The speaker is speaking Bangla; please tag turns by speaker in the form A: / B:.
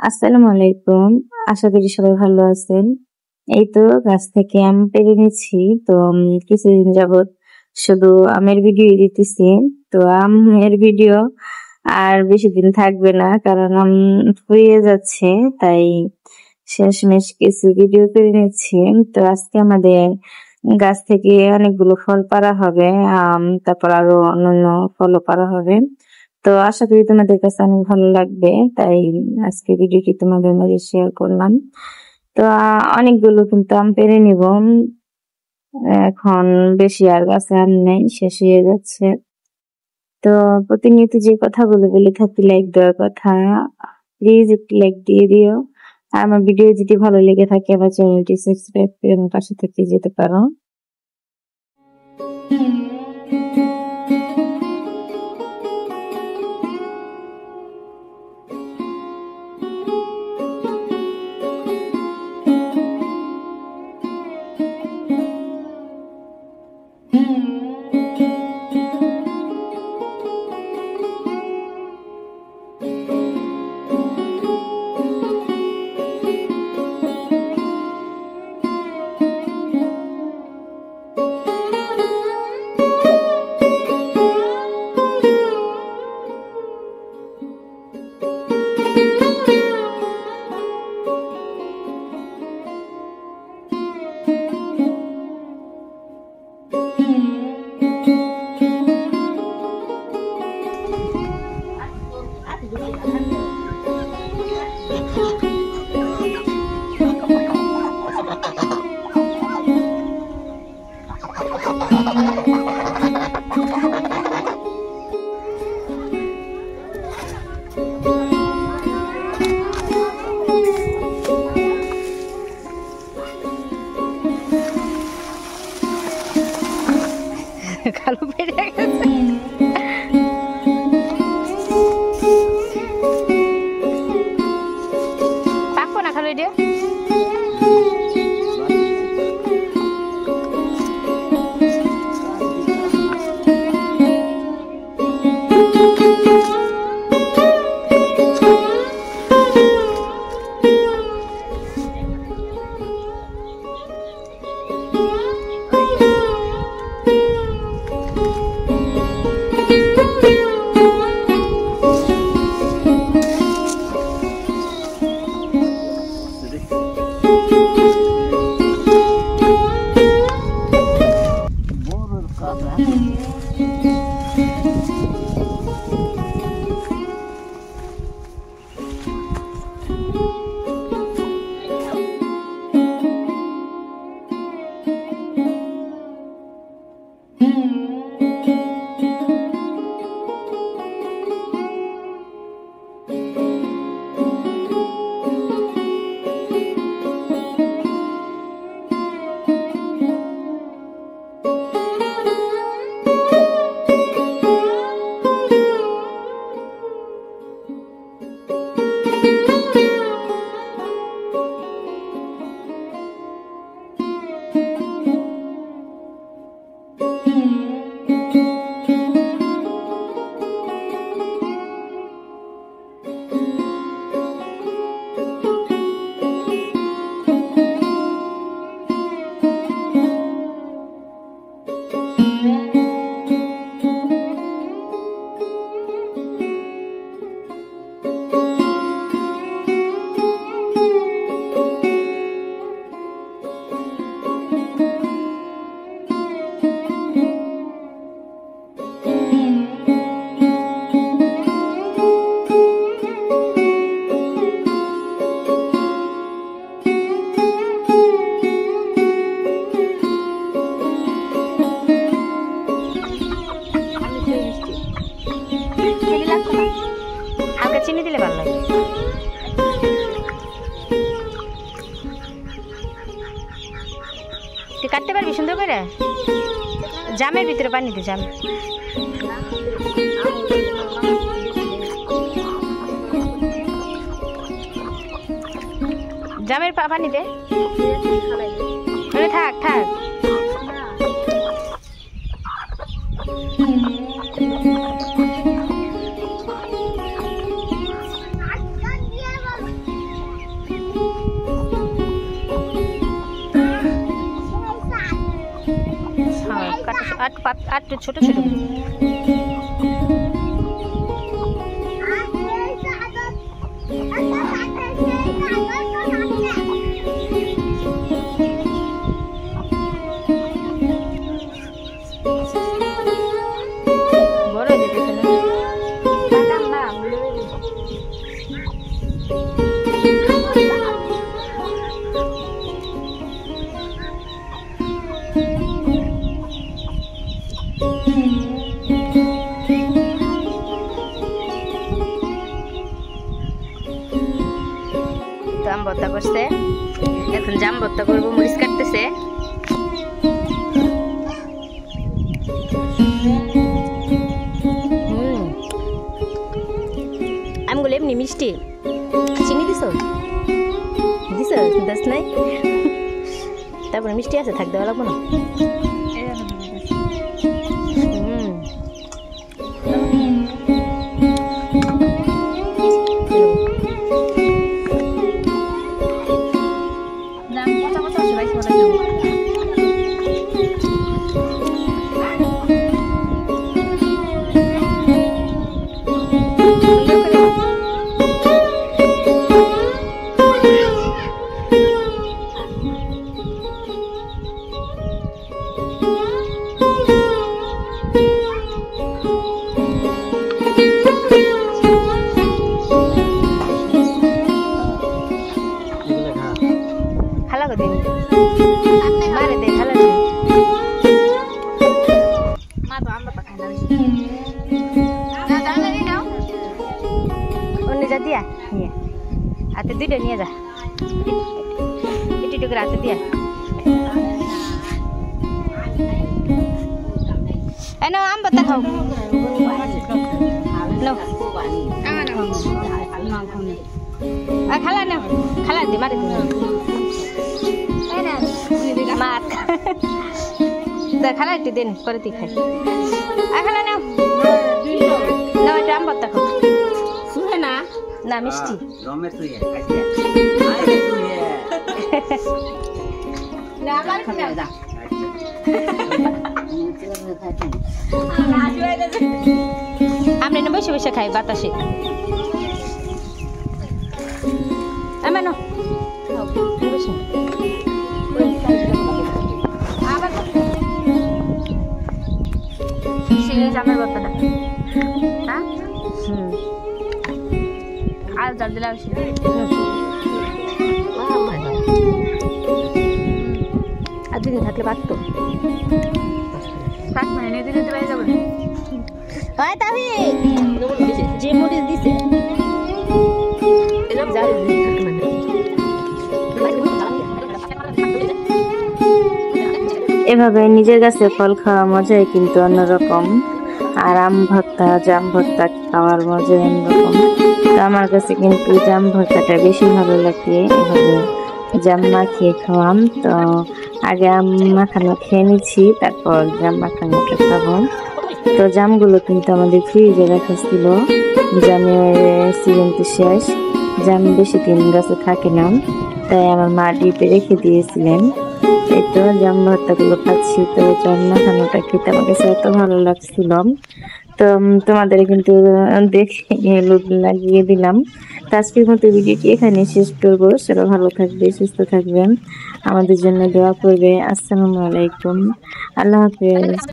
A: আসসালামু আলাইকুম। আশা করি সবাই ভালো আছেন। এই তো গাছ থেকে আম পেড়ে নিচ্ছি। তো কিছুদিন যাবত শুধু আমের ভিডিও দিতেছি। তো আমের ভিডিও আর বেশি দিন থাকবে না, কারণ আম ফুরিয়ে যাচ্ছে। তাই শেষমেশ কিছু ভিডিও করে নিচ্ছি। তো আজকে আমাদের গাছ থেকে অনেকগুলো ফল পাড়া হবে, তারপর আরো অন্যান্য ফলও পাড়া হবে। তো আশা করি তোমাদের কাছে অনেক ভালো লাগবে, তাই আজকে ভিডিওটি তোমাদের মাঝে শেয়ার করলাম। তো অনেকগুলো কিন্তু আম পেড়ে নিব। এখন বেশি আর গাছে আম নেই, শেষ হয়ে যাচ্ছে। তো প্রতিনিয়ত যে কথাগুলো বলে থাকি লাইক দেওয়ার কথা, প্লিজ একটি লাইক দিয়ে দিও। আর আমার ভিডিও যদি ভালো লেগে থাকে আমার চ্যানেলটি সাবস্ক্রাইব করে আমার পাশে থেকে যেতে পারো।
B: কালো পেরে গেছে। পাকবো না খালো এটা। হালকা চিনি দিলে ভালো লাগে। তুই কাটতে পারবি সুন্দর করে? জামের ভিতরে পানি দে, জাম। জামের পানি দে। থাক থাক। আর ছোট ছোট বড় যেতে আম ভর্তা করছে, এখন জাম ভর্তা করবো। মরিচ কাটতেছে। আমগুলো এমনি মিষ্টি। চিনি দিছ দাস নাই, তারপরে মিষ্টি আছে, থাক দেওয়া লাগবো না। দিয়া নিয়ে হাতে দুইটা নিয়ে যা, একটু হাতে দিয়া নাও আম ভর্তা খাও। খালা নাও, খালা দি মারে মার খালা একটু দেন করে দি খাই। খালা নাও নাও, একটু আম ভর্তা খাও। না মিষ্টি আমরা এনে বসে বসে খাই বাতাসে। জামের ভর্তাটা আর জাল দিলে বেশি আর দুদিন থাকলে পারতো মানে দিনে দিতে যাবো যে মরিচ দিছে
A: এভাবে নিজের গাছে ফল খাওয়া মজাই কিন্তু অন্যরকম, আর আম ভর্তা জাম ভর্তা খাওয়ার মজা অন্যরকম। তো আমার কাছে কিন্তু জাম ভর্তাটা বেশি ভালো লাগে। এভাবে জাম মাখিয়ে খাওয়াম। তো আগে আম মাখানো খেয়ে নিচ্ছি, তারপর জাম মাখানোটা খাবো। তো জামগুলো কিন্তু আমাদের ফ্রিজে রাখা ছিল, জামের সিজন তো শেষ, জাম বেশি দিন গাছে থাকে না, তাই আমার মা ডিপে রেখে দিয়েছিলেন। এই তো জাম ভর্তাগুলো খাচ্ছি। তো জাম মাখানোটা খেতে আমার কাছে এত ভালো লাগছিল, তো তোমাদের কিন্তু দেখে লোভ লাগিয়ে দিলাম। তো আজকের মতো ভিডিওটি এখানে শেষ করবো। সবাই ভালো থাকবে, সুস্থ থাকবেন, আমাদের জন্য দোয়া করবে। আসসালামু আলাইকুম, আল্লাহ হাফেজ।